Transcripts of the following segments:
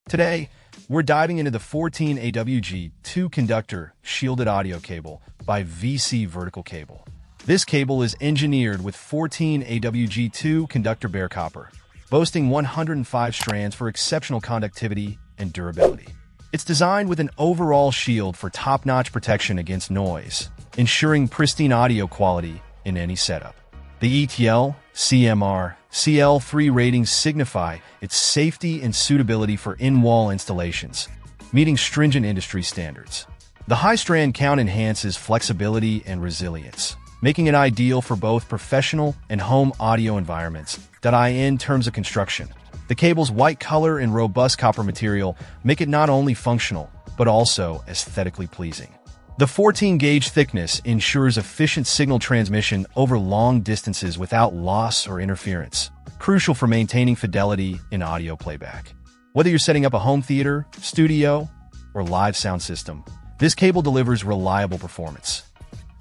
Today, we're diving into the 14AWG2 Conductor shielded audio cable by VC Vertical Cable. This cable is engineered with 14AWG2 Conductor bare copper, boasting 105 strands for exceptional conductivity and durability. It's designed with an overall shield for top-notch protection against noise, ensuring pristine audio quality in any setup. The ETL, CMR, CL3 ratings signify its safety and suitability for in-wall installations, meeting stringent industry standards. The high strand count enhances flexibility and resilience, making it ideal for both professional and home audio environments. In terms of construction, the cable's white color and robust copper material make it not only functional, but also aesthetically pleasing. The 14-gauge thickness ensures efficient signal transmission over long distances without loss or interference, crucial for maintaining fidelity in audio playback. Whether you're setting up a home theater, studio, or live sound system, this cable delivers reliable performance.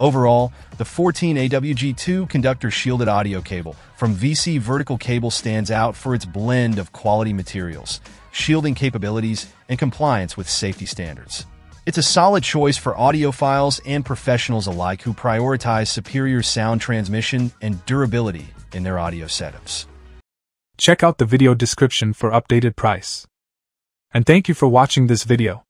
Overall, the 14AWG2 Conductor shielded audio cable from VC Vertical Cable stands out for its blend of quality materials, shielding capabilities, and compliance with safety standards. It's a solid choice for audiophiles and professionals alike who prioritize superior sound transmission and durability in their audio setups. Check out the video description for updated price. And thank you for watching this video.